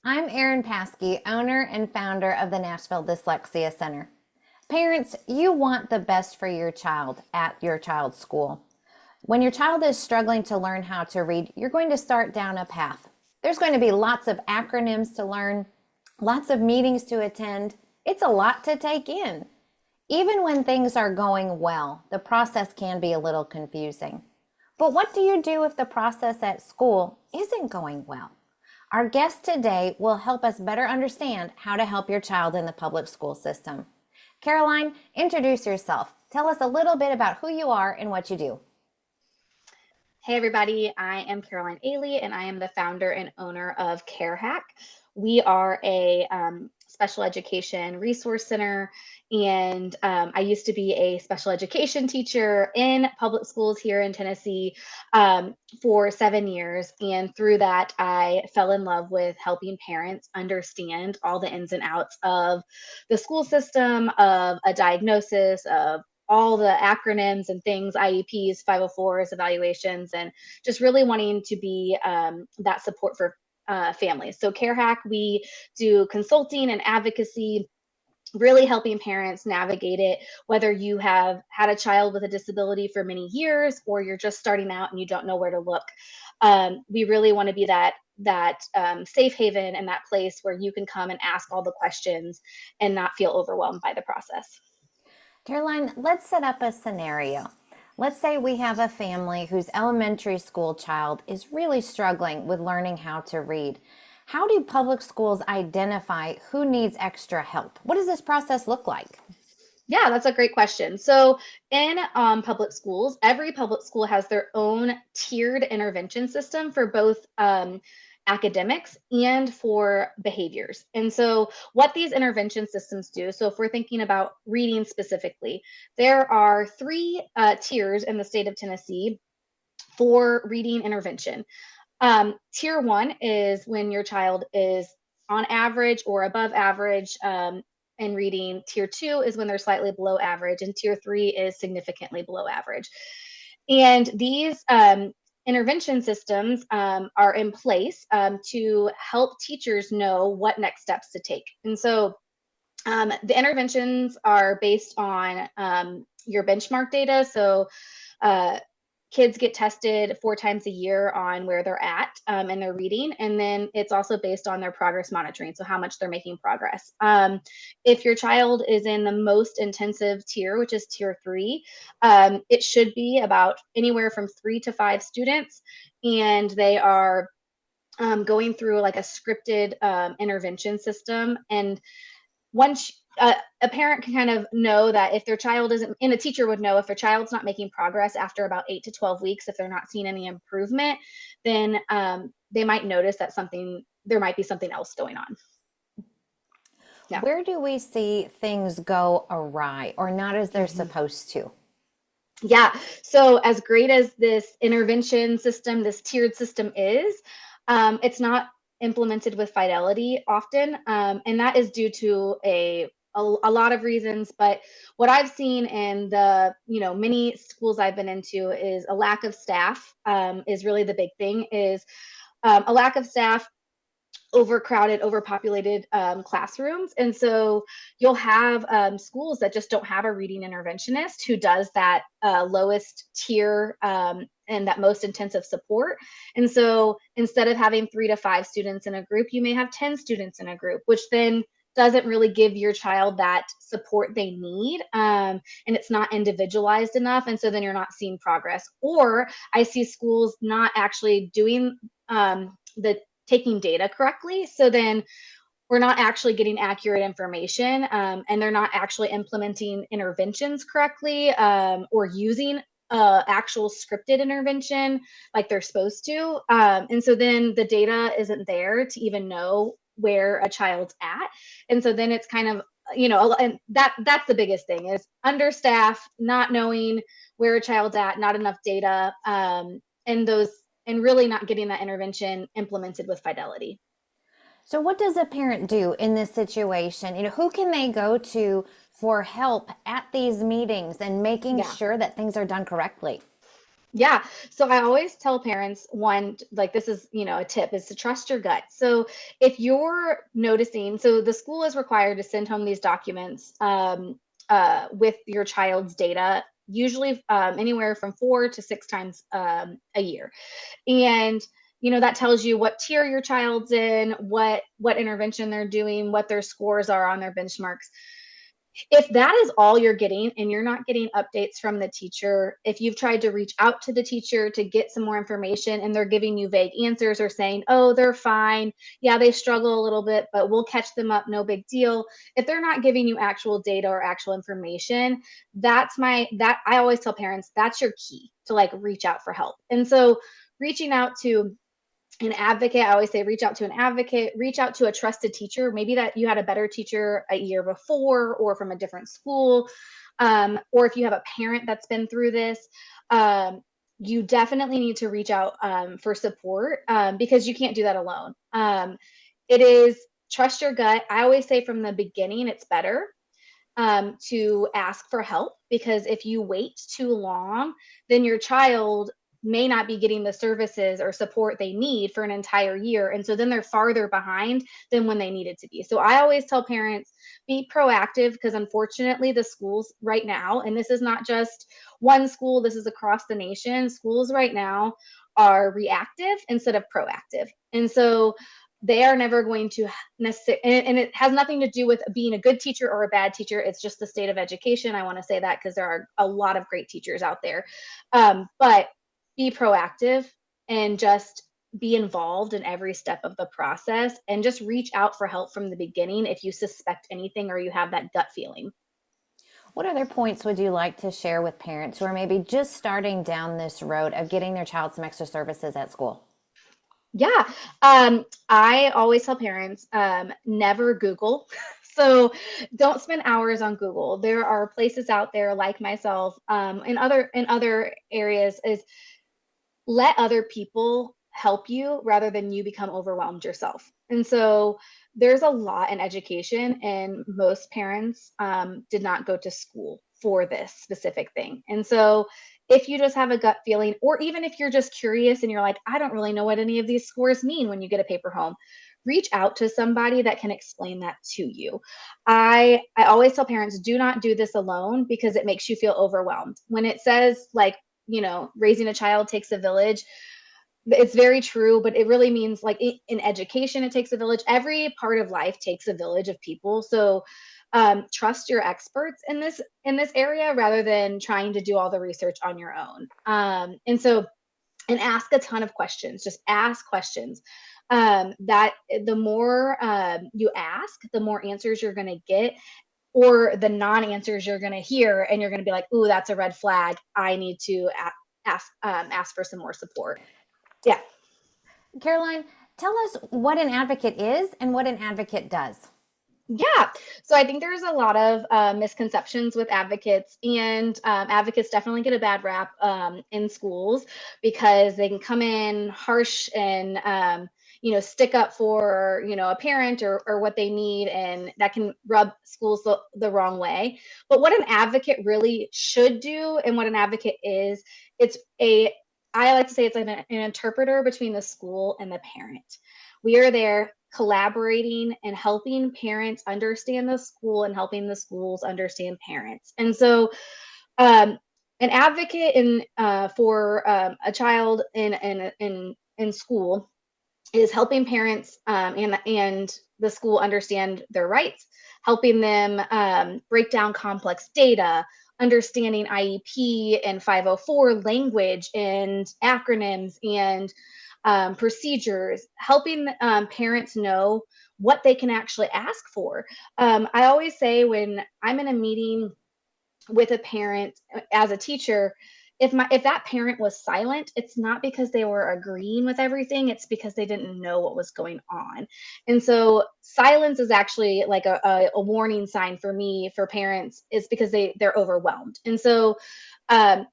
I'm Erin Paskey, owner and founder of the Nashville Dyslexia Center. Parents, you want the best for your child at your child's school. When your child is struggling to learn how to read, you're going to start down a path. There's going to be lots of acronyms to learn, lots of meetings to attend. It's a lot to take in. Even when things are going well, the process can be a little confusing. But what do you do if the process at school isn't going well? Our guest today will help us better understand how to help your child in the public school system. Caroline, introduce yourself. Tell us a little bit about who you are and what you do. Hey everybody, I am Caroline Aly and I am the founder and owner of CareHack. We are a special education resource center, and I used to be a special education teacher in public schools here in Tennessee for 7 years. And through that, I fell in love with helping parents understand all the ins and outs of the school system, of a diagnosis, of all the acronyms and things, IEPs, 504s, evaluations, and just really wanting to be that support for families. So CareHack, we do consulting and advocacy, really helping parents navigate it, whether you have had a child with a disability for many years or you're just starting out and you don't know where to look. We really want to be that safe haven and that place where you can come and ask all the questions and not feel overwhelmed by the process. Caroline, let's set up a scenario. Let's say we have a family whose elementary school child is really struggling with learning how to read. How do public schools identify who needs extra help? What does this process look like? Yeah, that's a great question. So, in public schools, every public school has their own tiered intervention system for both academics and for behaviors. And so, what these intervention systems do, so if we're thinking about reading specifically, there are three tiers in the state of Tennessee for reading intervention. Tier one is when your child is on average or above average in reading. Tier two is when they're slightly below average, and tier three is significantly below average. And these intervention systems are in place to help teachers know what next steps to take. And so the interventions are based on your benchmark data. So uh, kids get tested 4 times a year on where they're at in their reading. And then it's also based on their progress monitoring, so how much they're making progress. If your child is in the most intensive tier, which is tier three, it should be about anywhere from 3 to 5 students. And they are going through like a scripted intervention system. And once a parent can kind of know that if their child isn't, and a teacher would know if their child's not making progress after about 8 to 12 weeks, if they're not seeing any improvement, then they might notice that there might be something else going on. Yeah. Where do we see things go awry or not as they're Mhm. supposed to? Yeah. So, as great as this intervention system, this tiered system is, it's not implemented with fidelity often. And that is due to a lot of reasons. But what I've seen in the many schools I've been into is a lack of staff is really the big thing. Is a lack of staff, overcrowded, overpopulated classrooms. And so you'll have schools that just don't have a reading interventionist who does that lowest tier and that most intensive support. And so instead of having 3 to 5 students in a group, you may have 10 students in a group, which then doesn't really give your child that support they need. And it's not individualized enough. And so then you're not seeing progress. Or I see schools not actually doing the taking data correctly. So then we're not actually getting accurate information, and they're not actually implementing interventions correctly or using actual scripted intervention like they're supposed to. And so then the data isn't there to even know where a child's at. And so then it's kind of, and that's the biggest thing is understaffed, not knowing where a child's at, not enough data, and those and really not getting that intervention implemented with fidelity. So, what does a parent do in this situation? Who can they go to for help at these meetings and making Yeah. sure that things are done correctly? Yeah. So I always tell parents one, like this is, a tip is to trust your gut. So if you're noticing, so the school is required to send home these documents with your child's data, usually anywhere from 4 to 6 times a year. And that tells you what tier your child's in, what intervention they're doing, what their scores are on their benchmarks. If that is all you're getting and you're not getting updates from the teacher, if you've tried to reach out to the teacher to get some more information and they're giving you vague answers or saying, oh, they're fine. Yeah, they struggle a little bit, but we'll catch them up. No big deal. If they're not giving you actual data or actual information, that I always tell parents that's your key to like reach out for help. And so reaching out to an advocate, I always say reach out to an advocate, reach out to a trusted teacher, maybe that you had a better teacher a year before or from a different school, or if you have a parent that's been through this. You definitely need to reach out for support because you can't do that alone. It is trust your gut. I always say from the beginning it's better to ask for help, because if you wait too long, then your child may not be getting the services or support they need for an entire year. And so then they're farther behind than when they needed to be. So I always tell parents be proactive, because unfortunately, the schools right now, and this is not just one school, this is across the nation, schools right now are reactive instead of proactive. And so they are never going to necessarily, and it has nothing to do with being a good teacher or a bad teacher. It's just the state of education. I want to say that because there are a lot of great teachers out there. But be proactive and just be involved in every step of the process, and just reach out for help from the beginning if you suspect anything or you have that gut feeling. What other points would you like to share with parents who are maybe just starting down this road of getting their child some extra services at school? Yeah. I always tell parents, never Google. So don't spend hours on Google. There are places out there like myself, in other areas, is let other people help you rather than you become overwhelmed yourself. And so there's a lot in education, and most parents did not go to school for this specific thing. And so if you just have a gut feeling, or even if you're just curious and you're like, I don't really know what any of these scores mean when you get a paper home, reach out to somebody that can explain that to you. I always tell parents, do not do this alone, because it makes you feel overwhelmed. When it says like, raising a child takes a village, it's very true, but it really means like in education, it takes a village. Every part of life takes a village of people. So trust your experts in this area rather than trying to do all the research on your own. And ask a ton of questions. Just ask questions. That the more you ask, the more answers you're going to get, or the non-answers you're going to hear, and you're going to be like, "Ooh, that's a red flag. I need to ask for some more support." Yeah. Caroline, tell us what an advocate is and what an advocate does. Yeah. So I think there's a lot of misconceptions with advocates, and advocates definitely get a bad rap in schools because they can come in harsh and, stick up for, a parent or what they need, and that can rub schools the wrong way. But what an advocate really should do, and what an advocate is, it's a, I like to say it's like an interpreter between the school and the parent. We are there collaborating and helping parents understand the school and helping the schools understand parents. And so, um, an advocate for a child in school is helping parents and the school understand their rights, helping them break down complex data, understanding IEP and 504 language and acronyms and procedures, helping parents know what they can actually ask for. I always say when I'm in a meeting with a parent as a teacher, if that parent was silent, it's not because they were agreeing with everything, it's because they didn't know what was going on. And so silence is actually like a warning sign for me, for parents, is because they're overwhelmed. And so um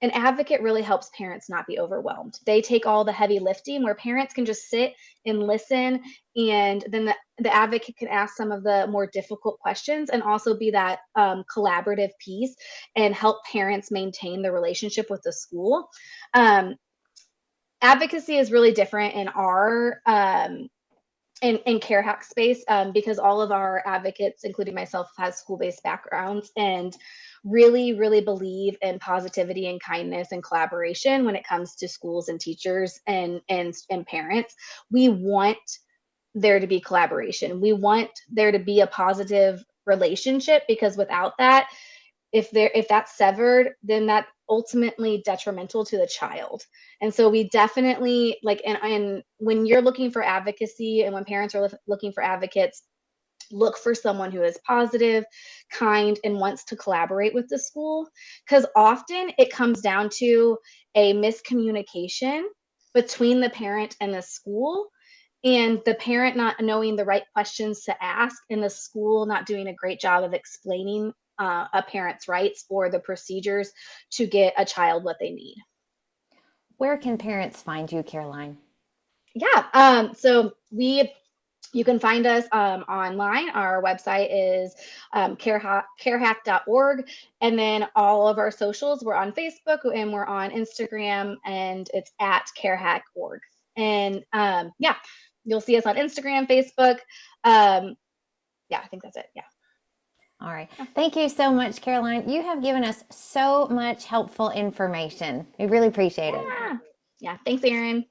an advocate really helps parents not be overwhelmed. They take all the heavy lifting where parents can just sit and listen, and then the advocate can ask some of the more difficult questions and also be that collaborative piece and help parents maintain the relationship with the school. Um, Advocacy is really different in our in care hack space, because all of our advocates, including myself, has school-based backgrounds and really believe in positivity and kindness and collaboration when it comes to schools and teachers and parents. We want there to be collaboration. We want there to be a positive relationship, because without that, if that's severed, then that's ultimately detrimental to the child. And so we definitely like, and when you're looking for advocacy and when parents are looking for advocates, look for someone who is positive, kind, and wants to collaborate with the school, because often it comes down to a miscommunication between the parent and the school, and the parent not knowing the right questions to ask, and the school not doing a great job of explaining a parent's rights or the procedures to get a child what they need. Where can parents find you, Caroline? Yeah. You can find us online. Our website is carehack.org. And then all of our socials, we're on Facebook and we're on Instagram, and it's at carehack.org. And yeah, you'll see us on Instagram, Facebook. Yeah, I think that's it. Yeah. All right. Thank you so much, Caroline. You have given us so much helpful information. We really appreciate it. Yeah. Yeah. Thanks, Erin.